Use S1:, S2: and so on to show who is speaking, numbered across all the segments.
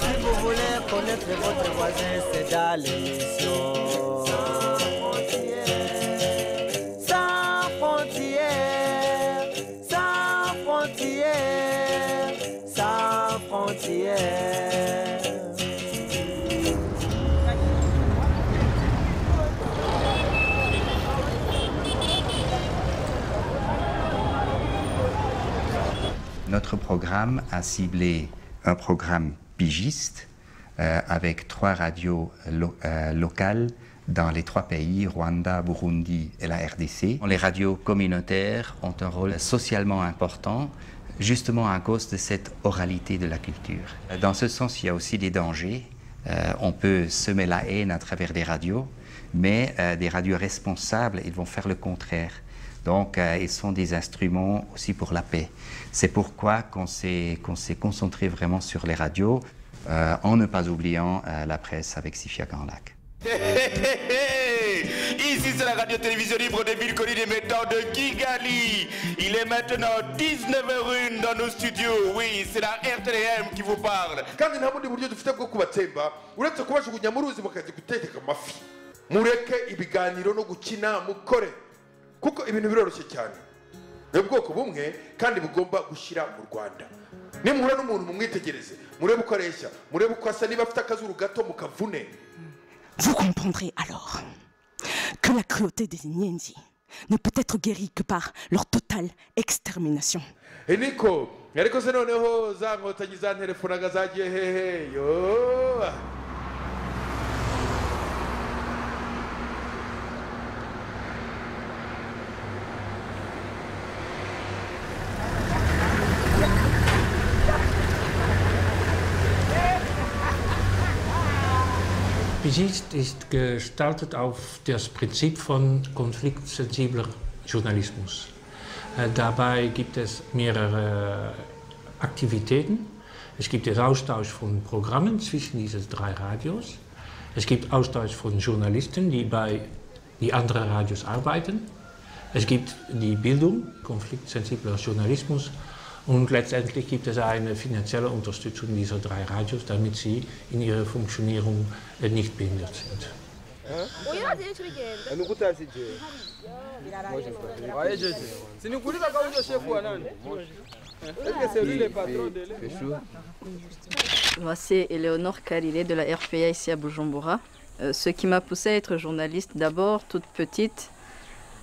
S1: Si vous voulez connaître votre voisin, c'est dans l'émission. Sans frontières, sans frontières, sans frontières.
S2: Notre programme a ciblé un programme pigiste avec 3 radios locales dans les 3 pays, Rwanda, Burundi et la RDC. Les radios communautaires ont un rôle socialement important, justement à cause de cette oralité de la culture. Dans ce sens, il y a aussi des dangers. On peut semer la haine à travers des radios, mais des radios responsables, ils vont faire le contraire. Donc, ils sont des instruments aussi pour la paix. C'est pourquoi qu'on s'est concentré vraiment sur les radios, en ne pas oubliant la presse avec Sifia Kanlak.
S3: Ici c'est la radio-télévision libre de ville connue des méthodes de Kigali. Il est maintenant 19h01 dans nos studios. Oui, c'est la RTM qui vous parle.
S4: Kandi nta bundi buryo dufite bwo kubatsemba uretse kubajugunya mu ruzi mukazi gutekeka amafi. Mureke ibiganiro no gukina mukore kuko ibintu biroroshye cyane. Ni ubwoko bumwe kandi bugomba gushira mu Rwanda. Nimuhura n'umuntu mumwitegereze murebe uko areshya murebe uko asa niba afite akazuru gato mukavune.
S5: Vous comprendrez alors que la cruauté des Nyenzi ne peut être guérie que par leur totale extermination.
S4: Eniko, ariko se noneho za nkotanyi za telefonaga zagiye hehe yo.
S6: Pigist ist gestaltet auf das Prinzip von konfliktsensibler Journalismus. Dabei gibt es mehrere Aktivitäten. Es gibt den Austausch von Programmen zwischen diesen 3 Radios. Es gibt Austausch von Journalisten, die bei die anderen Radios arbeiten. Es gibt die Bildung, konfliktsensibler Journalismus. Und letztendlich gibt es eine finanzielle Unterstützung dieser 3 Radios, damit sie in ihrer Funktionierung nicht behindert sind.
S7: Moi, c'est Éléonore Kalilé de la RPA ici à Bujumbura. Ce qui m'a poussée à être journaliste, d'abord, toute petite,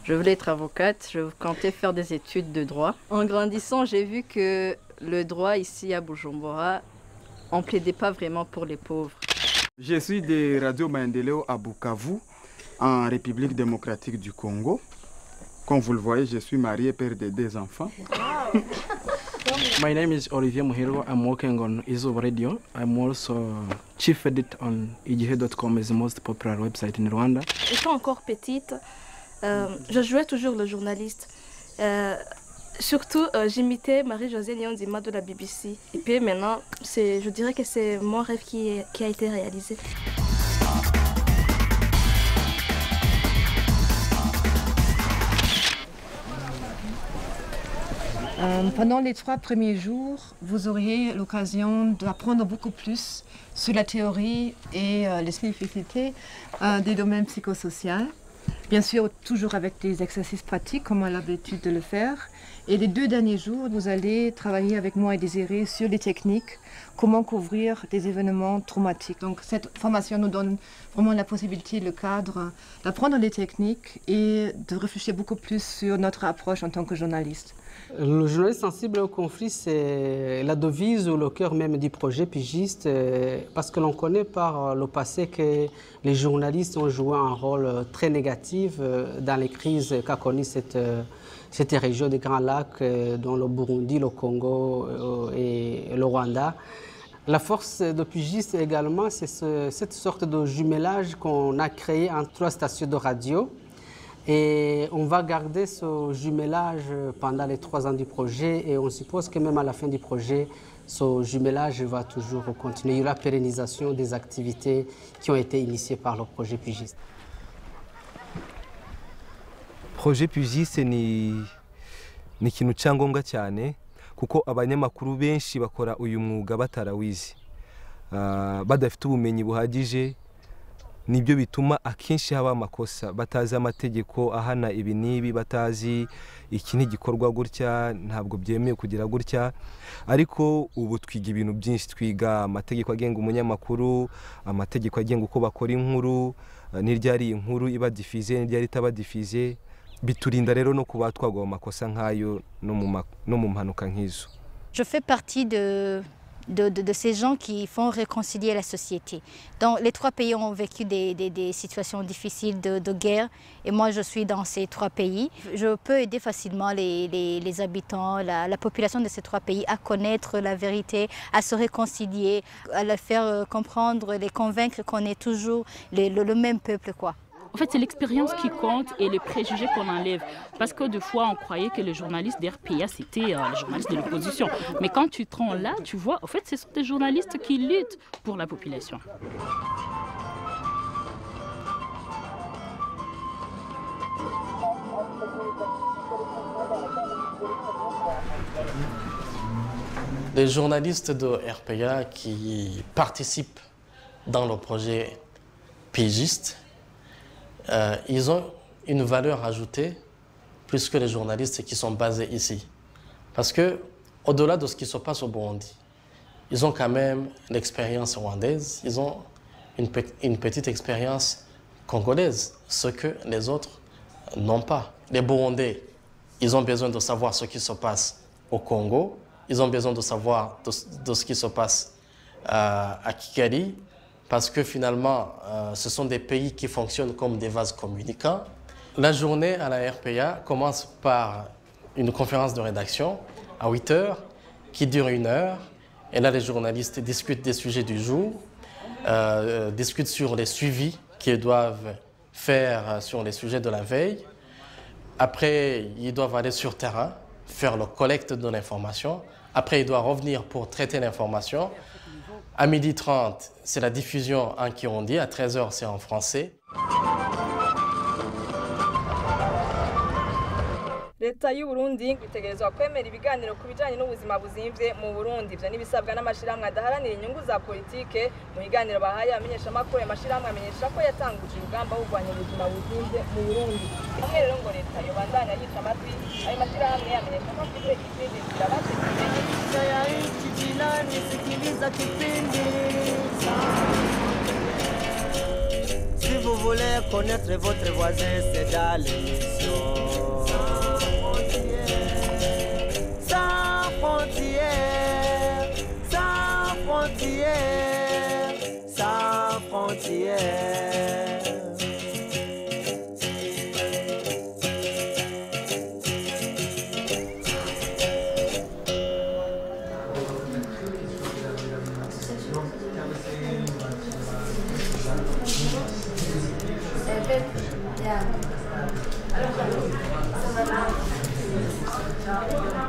S7: je voulais être avocate, je comptais faire des études de droit. En grandissant, j'ai vu que le droit ici à Bujumbura, on ne plaidait pas vraiment pour les pauvres.
S8: Je suis de Radio Maendeleo à Bukavu, en République démocratique du Congo. Comme vous le voyez, je suis marié, père de 2 enfants.
S9: My name is Olivier Muhiro. I'm working on Izo Radio. I'm also chief editor on IGH.com, is the most popular website in Rwanda.
S10: Étant encore petite, je jouais toujours le journaliste. Surtout, j'imitais Marie-Josée Nyonzima de la BBC. Et puis maintenant, je dirais que c'est mon rêve qui a été réalisé.
S11: Pendant les 3 premiers jours, vous auriez l'occasion d'apprendre beaucoup plus sur la théorie et les spécificités des domaines psychosociaux. Bien sûr, toujours avec des exercices pratiques, comme on a l'habitude de le faire. Et les 2 derniers jours, vous allez travailler avec moi et Désiré sur les techniques, comment couvrir des événements traumatiques. Donc cette formation nous donne vraiment la possibilité, le cadre, d'apprendre les techniques et de réfléchir beaucoup plus sur notre approche en tant que journaliste.
S9: Le journaliste sensible au conflit, c'est la devise ou le cœur même du projet Pigiste, parce que l'on connaît par le passé que les journalistes ont joué un rôle très négatif dans les crises qu'a connues cette région des Grands Lacs, dont le Burundi, le Congo et le Rwanda. La force de Pigiste également, c'est cette sorte de jumelage qu'on a créé entre 3 stations de radio. Et on va garder ce jumelage pendant les 3 ans du projet et on suppose que même à la fin du projet, ce jumelage va toujours continuer. Il y aura la pérennisation des activités qui ont été initiées par le projet Pigiste.
S12: projet Pugiste ni ikintu cyangombwa cyane kuko abanyamakuru benshi bakora uyu mwuga batarawizi, badafite ubumenyi buhagije, nibyo bituma akenshi haba amakosa, batazi amategeko ahana ibi n'ibi, batazi iki n'igikorwa gutya, ntabwo byemewe kugira gutya. Ariko ubu twiga ibintu byinshi, twiga amategeko agenga umunyamakuru, amategeko agenga uko bakora inkuru, n'iryari inkuru iba diffusée n'iryari itaba diffusée, biturinda rero no kuba twagwa mu makosa nk'ayo no mu mpanuka nk'izo.
S13: Je fais partie de ces gens qui font réconcilier la société. Donc, les 3 pays ont vécu des situations difficiles de guerre et moi je suis dans ces 3 pays. Je peux aider facilement les habitants, la population de ces 3 pays à connaître la vérité, à se réconcilier, à leur faire comprendre, les convaincre qu'on est toujours le même peuple, quoi.
S14: En fait, c'est l'expérience qui compte et les préjugés qu'on enlève. Parce que des fois, on croyait que les journalistes d'RPA, c'était les journalistes de l'opposition. Mais quand tu te rends là, tu vois, en fait, ce sont des journalistes qui luttent pour la population.
S15: Les journalistes de RPA qui participent dans le projet Pigiste, ils ont une valeur ajoutée plus que les journalistes qui sont basés ici. Parce que, au-delà de ce qui se passe au Burundi, ils ont quand même l'expérience rwandaise, ils ont une petite expérience congolaise, ce que les autres n'ont pas. Les Burundais, ils ont besoin de savoir ce qui se passe au Congo, ils ont besoin de savoir de ce qui se passe à Kigali, parce que finalement, ce sont des pays qui fonctionnent comme des vases communicants. La journée à la RPA commence par une conférence de rédaction à 8 h, qui dure 1 heure. Et là, les journalistes discutent des sujets du jour, discutent sur les suivis qu'ils doivent faire sur les sujets de la veille. Après, ils doivent aller sur terrain, faire la collecte de l'information. Après, ils doivent revenir pour traiter l'information. À 12h30, c'est la diffusion en Kirundi. À 13 h, c'est en français.
S16: Leta y'u Burundi itegerezwa kwemera ibiganiro ku bijanye n'ubuzima buzimvye mu Burundi. Ivyo n'ibisabwa n'amashirahamwe adaharanira inyungu za politike. Mu biganiro bahaye abamenyeshamakuru, amashirahamwe amenyesha ko yatanguje urugamba wo kurwanya ubuzima buzimvye mu Burundi. Hamwe rero ngo leta yobandanya yica amatwi ayo mashirahamwe yamenyesha ko afite ikindi zirabategereje. Ya nchi jirani, sikiliza kipindi.
S1: Si vous voulez connaître votre voisin, c'est dans l'émission. Sans frontières, sans frontières, sans frontières.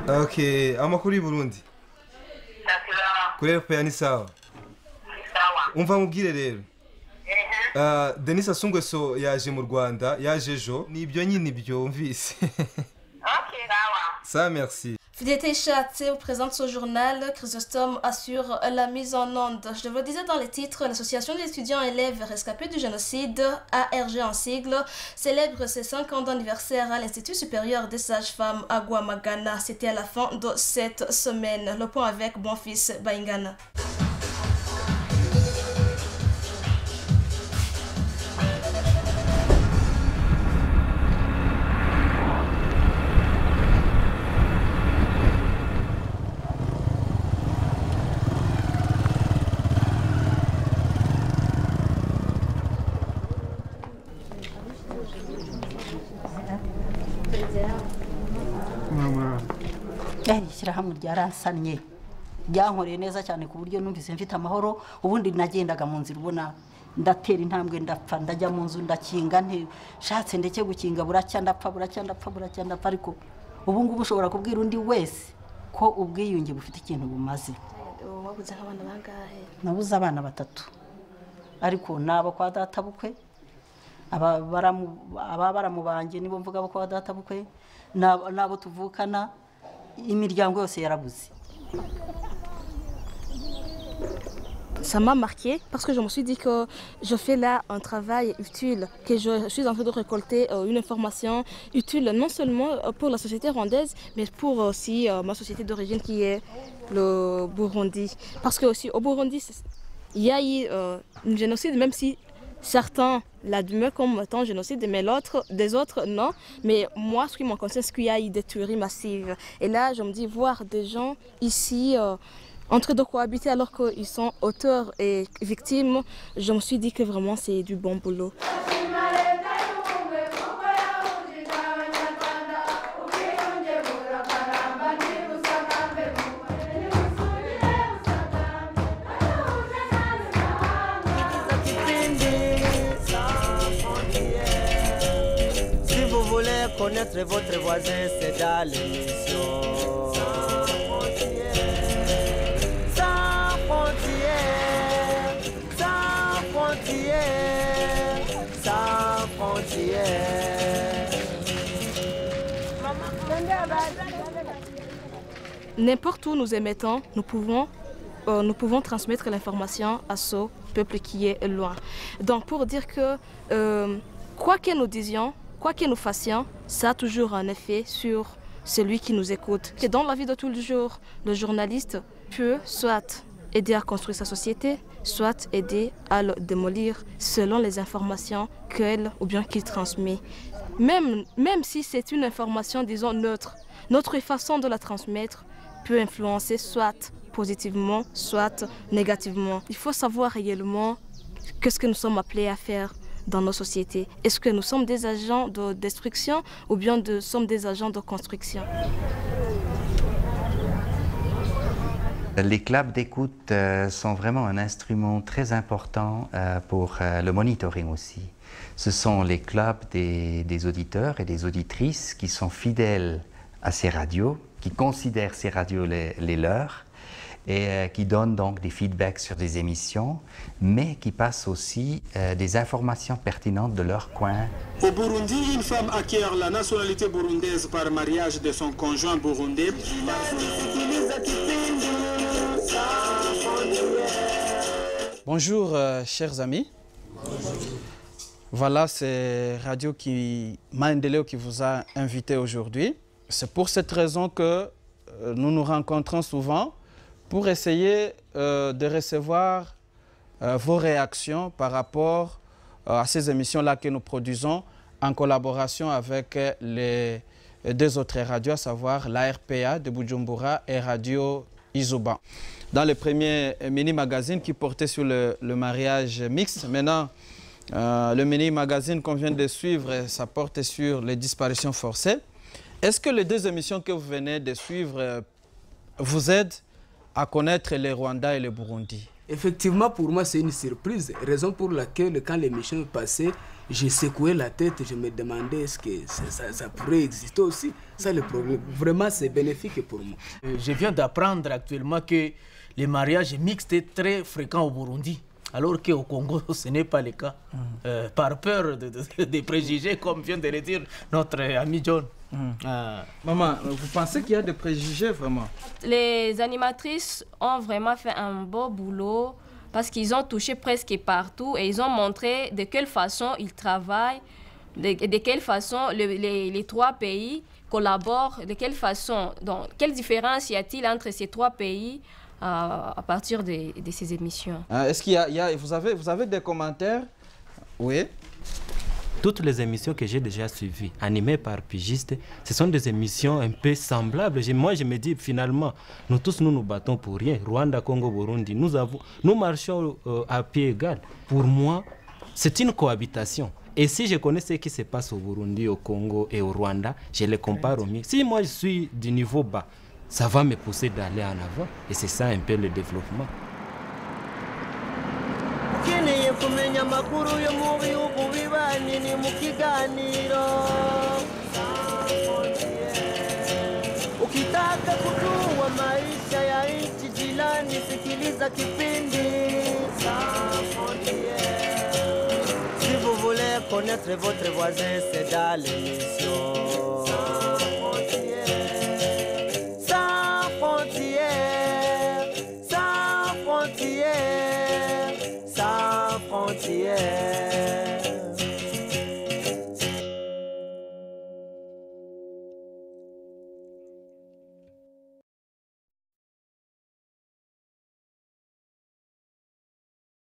S12: Ok, amakuru y'u Burundi. Kuri RPA ni sawa. Umva mubwire rero. Denis Sassou Nguesso yaje mu Rwanda, yaje ejo, nibyo nyine byumvise.
S17: Ok, sawa.
S12: Ça, merci.
S10: Fidélité Chatse vous présente ce journal. Chrysostome assure la mise en onde. Je le disais dans les titres, l'association des étudiants élèves rescapés du génocide, ARG en sigle, célèbre ses 5 ans d'anniversaire à l'Institut supérieur des sages-femmes à Guamagana. C'était à la fin de cette semaine. Le point avec Bonfils Baingana.
S18: Ishyirahamwe ryaransannye ryankoreye neza cyane ku buryo numvise mfite amahoro. Ubundi nagendaga mu nzira ubona ndatera intambwe ndapfa, ndajya mu nzu ndakinga, ntishatse ndeke gukinga, buracya ndapfa, ariko ubu ngubu ushobora kubwira undi wese ko ubwiyunge bufite ikintu bumaze.
S10: Wabuze abana bangahe?
S18: Nabuze abana 3, ariko nabo kwa data bukwe aba baramubanje nibo mvuga ko badata bukwe nabo tuvukana imiryango yose yarabuze.
S10: Ça m'a marqué parce que je me suis dit que je fais là un travail utile, que je suis en train de récolter une information utile non seulement pour la société rwandaise, mais pour aussi ma société d'origine qui est le Burundi. Parce que aussi au Burundi, il y a eu un génocide, même si certains l'admettent comme étant génocide, mais des autres non. Mais moi, ce qui me concerne, c'est qu'il y a eu des tueries massives. Et là, je me dis, voir des gens ici en train de cohabiter alors qu'ils sont auteurs et victimes, je me suis dit que vraiment c'est du bon boulot.
S1: Si vous voulez connaître votre voisin, c'est dans l'émission.
S10: N'importe où nous émettons, nous pouvons transmettre l'information à ce peuple qui est loin. Donc pour dire que quoi que nous disions, quoi que nous fassions, ça a toujours un effet sur celui qui nous écoute. Et dans la vie de tous les jours, le journaliste peut soit aider à construire sa société, soit aider à le démolir selon les informations qu'elle ou bien qu'il transmet. Même si c'est une information, disons, neutre, notre façon de la transmettre peut influencer soit positivement, soit négativement. Il faut savoir réellement qu'est-ce que nous sommes appelés à faire dans nos sociétés. Est-ce que nous sommes des agents de destruction ou bien sommes des agents de construction?
S2: Les clubs d'écoute sont vraiment un instrument très important pour le monitoring aussi. Ce sont les clubs des auditeurs et des auditrices qui sont fidèles à ces radios, qui considèrent ces radios les leurs et qui donnent donc des feedbacks sur des émissions, mais qui passent aussi des informations pertinentes de leur coin.
S19: Au Burundi, une femme acquiert la nationalité burundaise par mariage de son conjoint burundais.
S20: Bonjour chers amis. Voilà, c'est Radio Maendeleo qui vous a invité aujourd'hui. C'est pour cette raison que nous nous rencontrons souvent pour essayer de recevoir vos réactions par rapport à ces émissions-là que nous produisons en collaboration avec les deux autres radios, à savoir la RPA de Bujumbura et Radio Izuba. Dans le premier mini-magazine qui portait sur le mariage mixte, maintenant le mini-magazine qu'on vient de suivre, ça porte sur les disparitions forcées. Est-ce que les deux émissions que vous venez de suivre vous aident à connaître le Rwanda et le Burundi?
S21: Effectivement, pour moi, c'est une surprise. Raison pour laquelle, quand l'émission est passée, j'ai secoué la tête et je me demandais est-ce que ça pourrait exister aussi. Ça, le problème. Vraiment, c'est bénéfique pour moi.
S22: Je viens d'apprendre actuellement que les mariages mixtes sont très fréquents au Burundi, alors qu'au Congo, ce n'est pas le cas. Par peur des préjugés, comme vient de le dire notre ami John.
S20: Maman, vous pensez qu'il y a des préjugés vraiment?
S23: Les animatrices ont vraiment fait un beau boulot parce qu'ils ont touché presque partout et ils ont montré de quelle façon ils travaillent, de quelle façon les trois pays collaborent, de quelle façon, donc quelle différence y a-t-il entre ces trois pays à partir de ces émissions.
S20: Est-ce qu'il y a vous avez des commentaires? Oui.
S24: Toutes les émissions que j'ai déjà suivies, animées par pigistes, ce sont des émissions un peu semblables. Moi, je me dis, finalement, nous tous, nous battons pour rien. Rwanda, Congo, Burundi, nous marchons à pied égal. Pour moi, c'est une cohabitation. Et si je connais ce qui se passe au Burundi, au Congo et au Rwanda, je les compare au mieux. Si moi, je suis du niveau bas, ça va me pousser d'aller en avant. Et c'est ça un peu le développement.
S1: ukeneye kumenya amakuru yo mu bihugu bibanyi ni mu kiganiro ukitaka kujua maisha ya nchi jirani sikiliza kipindi si vous voulez connaître votre voisin, c'est dans l'émission. Sans frontières, sans frontières, sans frontières, sans frontières.